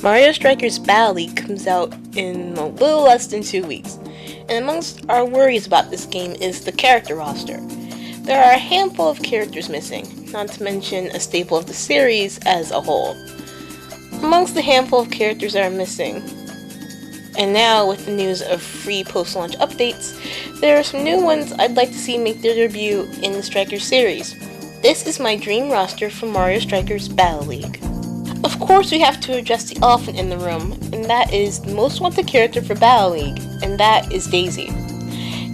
Mario Strikers Battle League comes out in a little less than 2 weeks, and amongst our worries about this game is the character roster. There are a handful of characters missing, not to mention a staple of the series as a whole. Amongst the handful of characters that are missing, and now with the news of free post-launch updates, there are some new ones I'd like to see make their debut in the Strikers series. This is my dream roster for Mario Strikers Battle League. Of course, we have to address the elephant in the room, and that is the most wanted character for Battle League, and that is Daisy.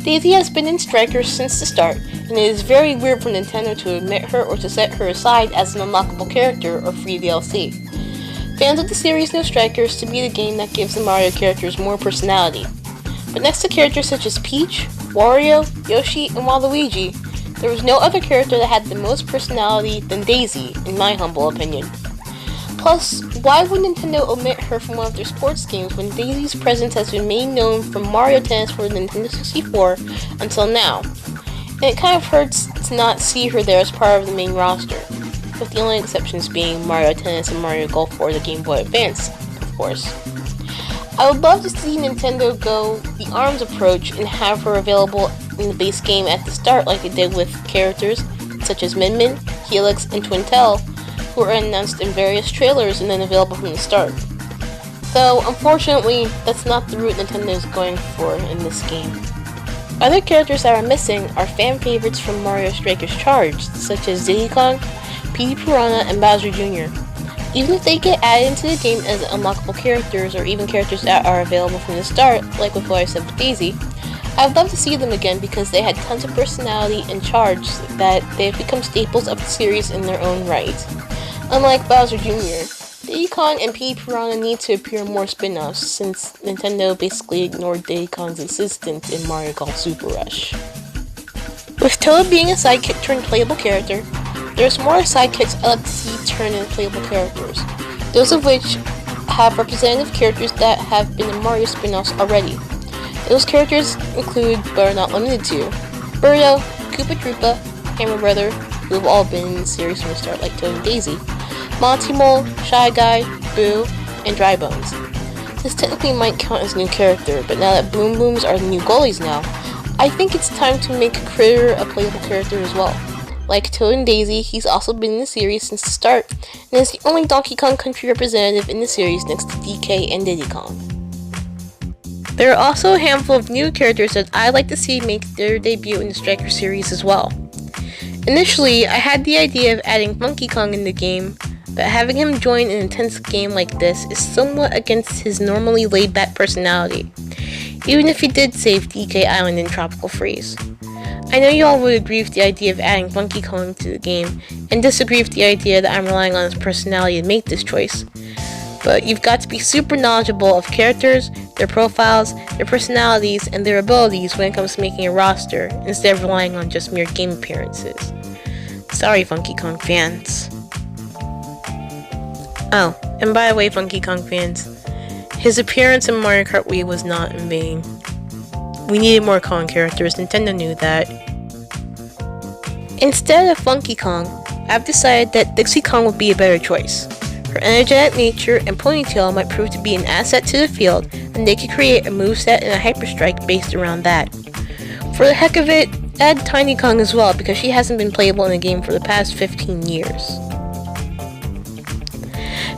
Daisy has been in Strikers since the start, and it is very weird for Nintendo to admit her or to set her aside as an unlockable character or free DLC. Fans of the series know Strikers to be the game that gives the Mario characters more personality. But next to characters such as Peach, Wario, Yoshi, and Waluigi, there was no other character that had the most personality than Daisy, in my humble opinion. Plus, why would Nintendo omit her from one of their sports games when Daisy's presence has been made known from Mario Tennis for the Nintendo 64 until now? And it kind of hurts to not see her there as part of the main roster, with the only exceptions being Mario Tennis and Mario Golf for the Game Boy Advance, of course. I would love to see Nintendo go the ARMS approach and have her available in the base game at the start like they did with characters such as Min, Helix, and Twintel, who are announced in various trailers and then available from the start. Though, unfortunately, that's not the route Nintendo is going for in this game. Other characters that are missing are fan favorites from Mario Strikers Charged, such as Diddy Kong, Petey Piranha, and Bowser Jr. Even if they get added into the game as unlockable characters, or even characters that are available from the start, like with what I said with Daisy, I would love to see them again because they had tons of personality and charge that they have become staples of the series in their own right. Unlike Bowser Jr., Diddy Kong and Petey Piranha need to appear in more spin-offs since Nintendo basically ignored Diddy Kong's existence in Mario Golf Super Rush. With Toad being a sidekick turned playable character, there's more sidekicks I'd like to see turn into playable characters, those of which have representative characters that have been in Mario spin-offs already. Those characters include, but are not limited to, Birdo, Koopa Troopa, Hammer Brother, who have all been in the series from the start like Toad and Daisy, Monty Mole, Shy Guy, Boo, and Dry Bones. This technically might count as a new character, but now that Boom Booms are the new goalies now, I think it's time to make Critter a playable character as well. Like Toad and Daisy, he's also been in the series since the start, and is the only Donkey Kong Country representative in the series next to DK and Diddy Kong. There are also a handful of new characters that I'd like to see make their debut in the Striker series as well. Initially, I had the idea of adding Monkey Kong in the game, but having him join an intense game like this is somewhat against his normally laid-back personality, even if he did save DK Island in Tropical Freeze. I know you all would agree with the idea of adding Monkey Kong to the game, and disagree with the idea that I'm relying on his personality to make this choice. But you've got to be super knowledgeable of characters, their profiles, their personalities, and their abilities when it comes to making a roster, instead of relying on just mere game appearances. Sorry, Funky Kong fans. Oh, and by the way, Funky Kong fans, his appearance in Mario Kart Wii was not in vain. We needed more Kong characters, Nintendo knew that. Instead of Funky Kong, I've decided that Dixie Kong would be a better choice. Her energetic nature and ponytail might prove to be an asset to the field, and they could create a moveset and a Hyper Strike based around that. For the heck of it, add Tiny Kong as well because she hasn't been playable in the game for the past 15 years.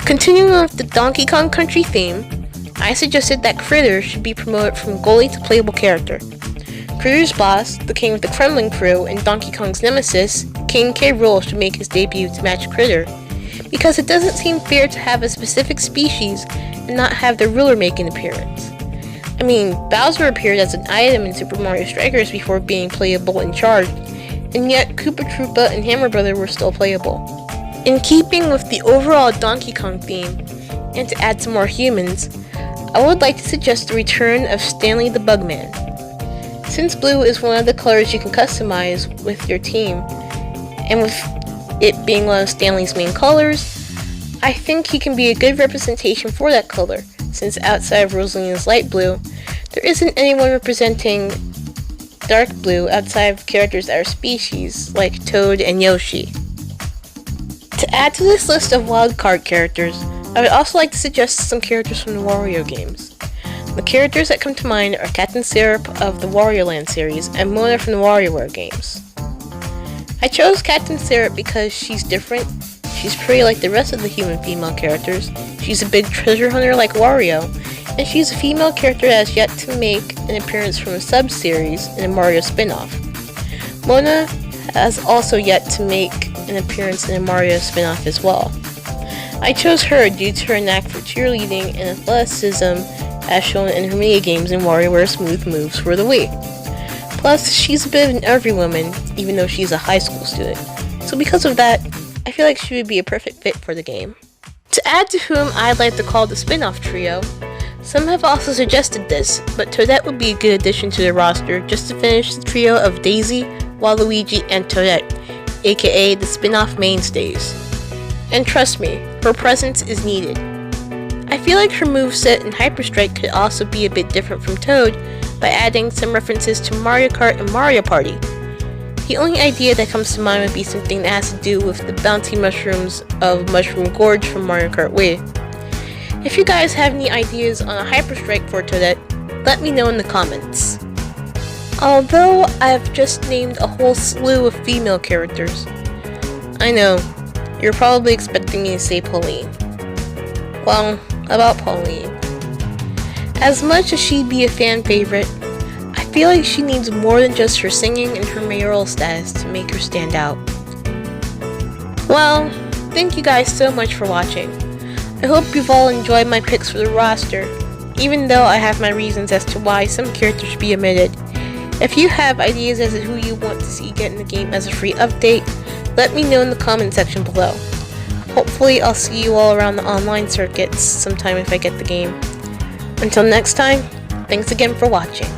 Continuing with the Donkey Kong Country theme, I suggested that Critter should be promoted from goalie to playable character. Critter's boss, the King of the Kremlin Crew, and Donkey Kong's nemesis, King K. Rool, should make his debut to match Critter, because it doesn't seem fair to have a specific species and not have the ruler make an appearance. I mean, Bowser appeared as an item in Super Mario Strikers before being playable and charged, and yet Koopa Troopa and Hammer Brother were still playable. In keeping with the overall Donkey Kong theme, and to add some more humans, I would like to suggest the return of Stanley the Bugman. Since blue is one of the colors you can customize with your team, and with it being one of Stanley's main colors, I think he can be a good representation for that color, since outside of Rosalina's light blue, there isn't anyone representing dark blue outside of characters that are species, like Toad and Yoshi. To add to this list of wildcard characters, I would also like to suggest some characters from the Wario games. The characters that come to mind are Captain Syrup of the Wario Land series and Mona from the WarioWare games. I chose Captain Syrup because she's different, she's pretty like the rest of the human female characters, she's a big treasure hunter like Wario, and she's a female character that has yet to make an appearance from a sub-series in a Mario spin-off. Mona has also yet to make an appearance in a Mario spin-off as well. I chose her due to her knack for cheerleading and athleticism as shown in her mini-games in WarioWare Smooth Moves for the Wii. Plus, she's a bit of an every woman, even though she's a high school student. So because of that, I feel like she would be a perfect fit for the game. To add to whom I'd like to call the spin-off trio, some have also suggested this, but Toadette would be a good addition to the roster just to finish the trio of Daisy, Waluigi, and Toadette, aka the spin-off mainstays. And trust me, her presence is needed. I feel like her moveset in Hyper Strike could also be a bit different from Toad by adding some references to Mario Kart and Mario Party. The only idea that comes to mind would be something that has to do with the bounty mushrooms of Mushroom Gorge from Mario Kart Wii. If you guys have any ideas on a Hyper Strike for Toadette, let me know in the comments. Although I've just named a whole slew of female characters, I know, you're probably expecting me to say Pauline. Well, about Pauline. As much as she'd be a fan favorite, I feel like she needs more than just her singing and her mayoral status to make her stand out. Well, thank you guys so much for watching. I hope you've all enjoyed my picks for the roster, even though I have my reasons as to why some characters should be omitted. If you have ideas as to who you want to see get in the game as a free update, let me know in the comment section below. Hopefully I'll see you all around the online circuits sometime if I get the game. Until next time, thanks again for watching.